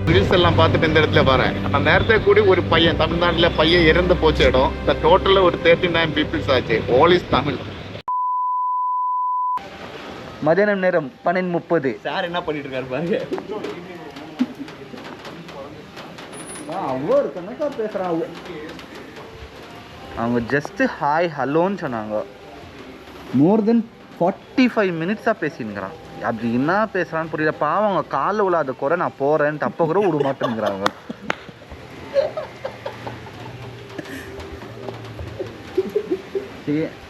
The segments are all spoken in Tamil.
ரீல்ஸ் எல்லாம் பார்த்துட்டு இந்த இடத்துல வரேன். நான் நேரத்தை கூடி ஒரு பையன் தமிழ்நாட்டில் பையன் இறந்து போச்ச இடம். இந்த டோட்டலில் ஒரு 39 பீப்புள்ஸ் ஆச்சு. All is Tamil. மதியானம் நேரம் 12:30. சார் என்ன பண்ணிட்டு இருக்காரு பாருங்க. அவ்வளோ கணக்கா பேசுகிறாங்க. அவங்க ஜஸ்ட்டு ஹாய் ஹலோன்னு சொன்னாங்க. மோர் தென் 45 மினிட்ஸாக பேசினுங்கிறான். அப்படி என்ன பேசுகிறான்னு புரியல. பாவம் அவங்க காலில் விழாத குறை நான் போகிறேன்ட்டு அப்போ கூட விட மாட்டேங்கிறாங்க.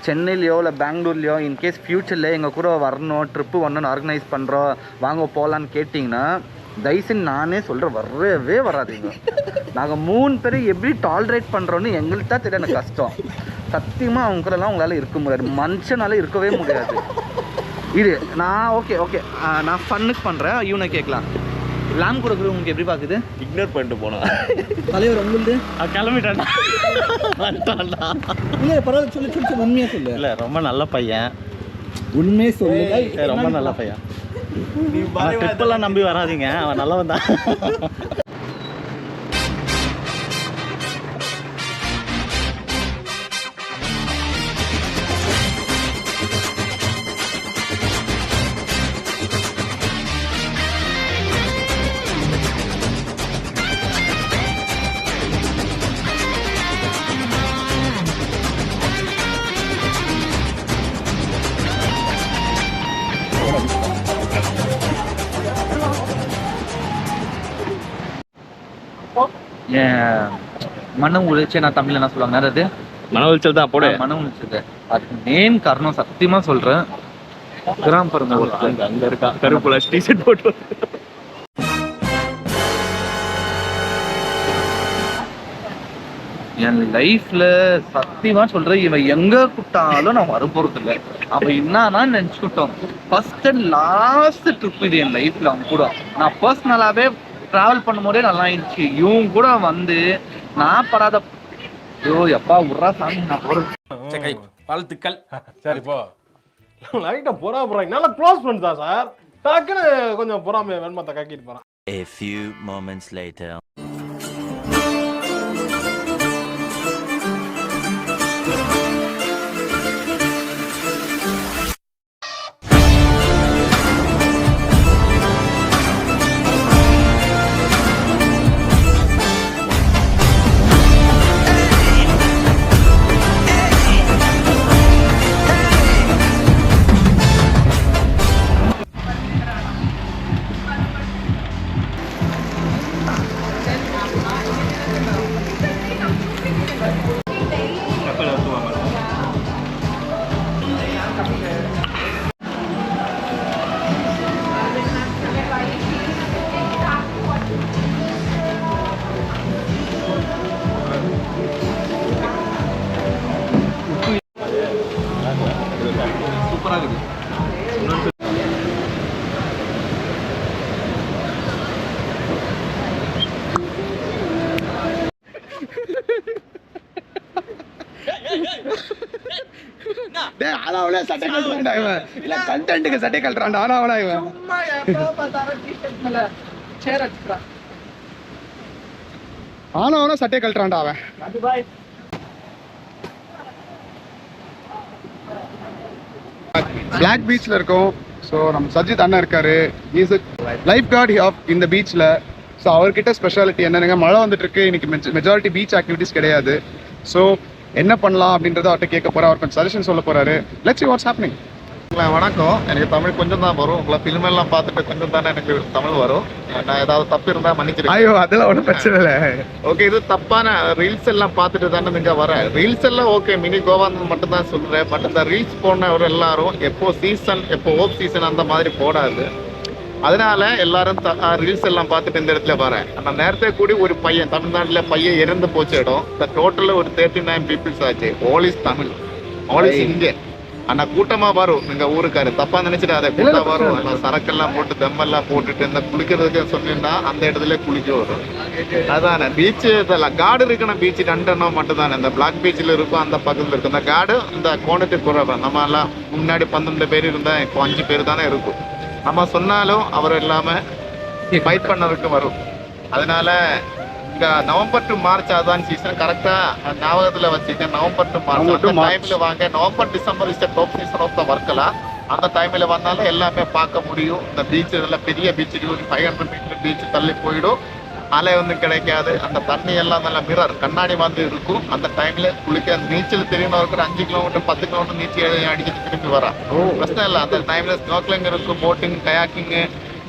சென்னையிலையோ இல்லை பெங்களூர்லையோ இன்கேஸ் ஃப்யூச்சரில் எங்கள் கூட வரணும், ட்ரிப்பு வரணும்னு ஆர்கனைஸ் பண்ணுறோம், வாங்க போகலான்னு கேட்டிங்கன்னா தயவுசெய்து நானே சொல்கிறேன், வரவே வராதிங்க. நாங்கள் 3 பேர் எப்படி டாலரேட் பண்ணுறோன்னு எங்களுக்கு தான் தெரியும். எனக்கு கஷ்டம் சத்தியமாக. அவங்க கூடலாம் உங்களால் இருக்க முடியாது, மனுஷனால இருக்கவே முடியாது. இது நான் ஓகே நான் ஃபன்னுக்கு பண்ணுறேன். இவனை கேட்கலாம். லேம் கொடுக்குறது உங்களுக்கு எப்படி பார்க்குது? இக்னோர் பண்ணிட்டு போனா தலைவர் உங்களுக்கு கிளம்பிட்டான்டா. இல்லை பரவாயில்ல, சொல்லு உண்மையாக சொல்லு. இல்லை ரொம்ப நல்ல பையன், உண்மையே சொல்லு. ரொம்ப நல்ல பையன். ட்ரிப்பெல்லாம் நம்பி வராதிங்க, அவன் நல்லவன் தான். மன உளைச்சல் நான் தமிழ்ல என்ன சொல்லுவாங்க, அது மன உளைச்சல் தான். போட மன உளைச்சல் அதுக்கு மெயின் காரணம் சத்தியமா சொல்றேன், கிராமப்புறம் அங்க இருக்கா கருப்புல டிஷர்ட் போட்டு. என் லைஃப்ல சத்தியமா சொல்றேன், இவன் எங்க கூட்டாலும் நான் வர போறது இல்லை. அவன் என்னன்னா நினைச்சுக்கிட்டோம். ஃபர்ஸ்ட் அண்ட் லாஸ்ட் ட்ரிப் இது என் லைஃப்ல. அவன் கூட நான் பர்சனலாவே டிராவல் பண்ணும்போதே நல்லா இருந்துச்சு. இவங்க கூட வந்து நான் படாத ஐயோ எப்பா உர்றா சாமி நான் போறேன். வாழ்த்துக்கள். சரி போ. லைட்டா போறாங்க. நல்லா க்ளோஸ் பண்ணிட்டா சார். டக்குன்னு கொஞ்சம் பொறாமைய வெண்மத்தை கக்கிட்டு போறான். A few moments later. சூப்பரா இருக்கு. சட்டை கழட்டுறான்டா இவன். இல்ல கண்டென்ட்க்கு சட்டை கழட்டுறான்டா. ஆனா இவன் சும்மா எப்போ பார்த்தாலும் டிஷர்ட் மேல சேர் அடிச்சுக்கிறான். ஆனா சட்டை கழட்டுறான்டா அவன். அது பாய். பிளாக் பீச்ல இருக்கோம். ஸோ நம்ம சஜித் அண்ணா இருக்காரு. இஸ் லைஃப் கார்டு ஆஃப் இந்த பீச்ல. ஸோ அவர்கிட்ட ஸ்பெஷாலிட்டி என்னங்க, மழை வந்துட்டு இருக்கு இன்னைக்கு. மெஜாரிட்டி பீச் ஆக்டிவிட்டிஸ் கிடையாது. ஸோ என்ன பண்ணலாம் அப்படின்றத அவர்கிட்ட கேட்க போறேன். அவர் கொஞ்சம் சஜஷன் சொல்ல போறாரு. Let's see what's happening. வணக்கம். எனக்கு தமிழ் கொஞ்சம் தான் வரும். உங்களை ஃபிலிம் எல்லாம் பார்த்துட்டு கொஞ்சம் தானே எனக்கு தமிழ் வரும். நான் ஏதாவது தப்பு இருந்தா மன்னிச்சிருக்கேன். ஐயோ அதெல்லாம் ஒன்றும் பிரச்சனை இல்லை. ஓகே, இது தப்பான ரீல்ஸ் எல்லாம் பார்த்துட்டு தானே நீங்க வர. ரீல்ஸ் எல்லாம் ஓகே, மினி கோவா மட்டும் தான் சொல்றேன். பட் இந்த ரீல்ஸ் போனவர் எல்லாரும் எப்போ சீசன் எப்போ ஓப் சீசன் அந்த மாதிரி போடாது. அதனால எல்லாரும் ரீல்ஸ் எல்லாம் பார்த்துட்டு இந்த இடத்துல வரேன். நான் நேரத்தை கூடி ஒரு பையன் தமிழ்நாட்டில் பையன் இறந்து போச்ச இடம். இந்த டோட்டலில் ஒரு 39 பீப்புள்ஸ் ஆச்சு. All is Tamil, all is Indian. ஆனா கூட்டமா வரும். நீங்க ஊருக்காரு தப்பா நினைச்சிட்டு அதை கூட்டம் வரும். சரக்கெல்லாம் போட்டு தம்மெல்லாம் போட்டுட்டு இந்த குளிக்கிறதுக்கு சொன்னீங்கன்னா அந்த இடத்துல குளிக்க வரும். அதானே பீச்சு. இதெல்லாம் காடு இருக்கணும். பீச்சு 2 மட்டும் தானே. இந்த பிளாக் பீச்சில் இருக்கும், அந்த பக்கத்துல இருக்கும். இந்த காடு இந்த கோணத்துக்கு குறைவா. நம்ம எல்லாம் முன்னாடி 12 பேர் இருந்தா இப்போ 5 பேர் தானே இருக்கும். நம்ம சொன்னாலும் அவர் இல்லாம ஃபைட் பண்ணதுக்கு வரும். அதனால இங்க நவம்பர் டு மார்ச் அதான் சீசன் கரெக்டா ஞாபகத்துல வச்சுக்க. November to March November to அந்த March. டைம்ல வாங்க. November December is top season of the ஒர்க்கெல்லாம். அந்த டைம்ல வந்தாலும் எல்லாமே பார்க்க முடியும். இந்த பீச் இதெல்லாம் பெரிய பீச், 500 மீட்டர் பீச் தள்ளி போயிடும். அலை ஒன்றும் கிடைக்காது. அந்த தண்ணி எல்லாம் நல்ல மிரர் கண்ணாடி வந்து இருக்கும். அந்த டைம்ல குளிக்க நீச்சல் தெரியணும். ஒரு 5 கிலோமீட்டர் 10 கிலோமீட்டர் நீச்சல் அடிச்சுட்டு திரும்பி வரா பிரச்சனை இல்லை. அந்த டைம்ல ஸ்னோக்லிங் இருக்கும், போட்டிங், கயாக்கிங்கு,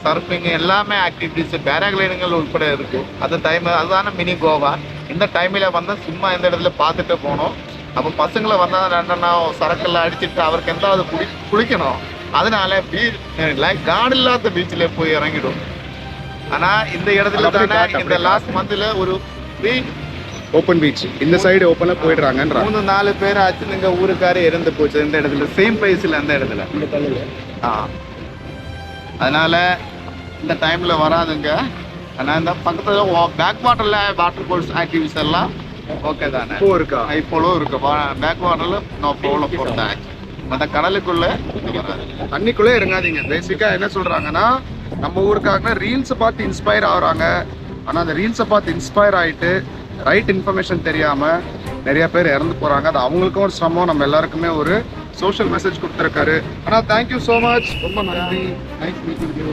சர்ஃபிங் எல்லாமே ஆக்டிவிட்டிஸ், பேராகிளைடிங்கள் உட்பட இருக்கு. அந்த டைம் அதுதானே மினி கோவா. இந்த டைம்ல வந்து சும்மா இந்த இடத்துல பார்த்துட்டு போகணும். அப்போ பசங்களை வந்தா 2 நாள் சரக்கெல்லாம் அடிச்சுட்டு அவருக்கு எந்தாவது குளிக்கணும். அதனால பீச் லைக் காடு இல்லாத பீச்சில் போய் இறங்கிடும். ஆனா இந்த இடத்துல தானே இந்த லாஸ்ட் மந்த்ல ஒரு ஓப்பன் பீச் இந்த சைடு ஓப்பன்ல போயிடுறாங்கன்ற 3-4 பேர் ஆச்சு நீங்க ஊருக்காரே இறந்து போச்சு இந்த இடத்துல, சேம் பிளேஸ்ல அந்த இடத்துல. அதனால இந்த டைம்ல வராதுங்க. ஆனா இந்த பக்கத்துல பேக் வாட்டர்ல வாட்டர் ஸ்போர்ட்ஸ் ஆக்டிவிட்டிஸ் எல்லாம் ஓகே தானே இப்போ இருக்கா? இப்போலும் இருக்கு. பேக் வாட்டர்ல நோ ப்ராப்ளம் போறேன். அந்த கடலுக்குள்ள வராது. தண்ணிக்குள்ளே இறங்காதீங்க. பேசிக்கா என்ன சொல்றாங்கன்னா, நம்ம ஊருக்காக ரீல்ஸை பார்த்து இன்ஸ்பயர் ஆகுறாங்க. ஆனால் அந்த ரீல்ஸை பார்த்து இன்ஸ்பயர் ஆகிட்டு ரைட் இன்ஃபர்மேஷன் தெரியாமல் நிறைய பேர் இறந்து போகிறாங்க. அது அவங்களுக்கும் ஒரு சிரமம், நம்ம எல்லாருக்குமே ஒரு சோஷியல் மெசேஜ் கொடுத்துருக்காரு. ஆனால் தேங்க்யூ ஸோ மச், ரொம்ப நன்றி. Nice meeting you.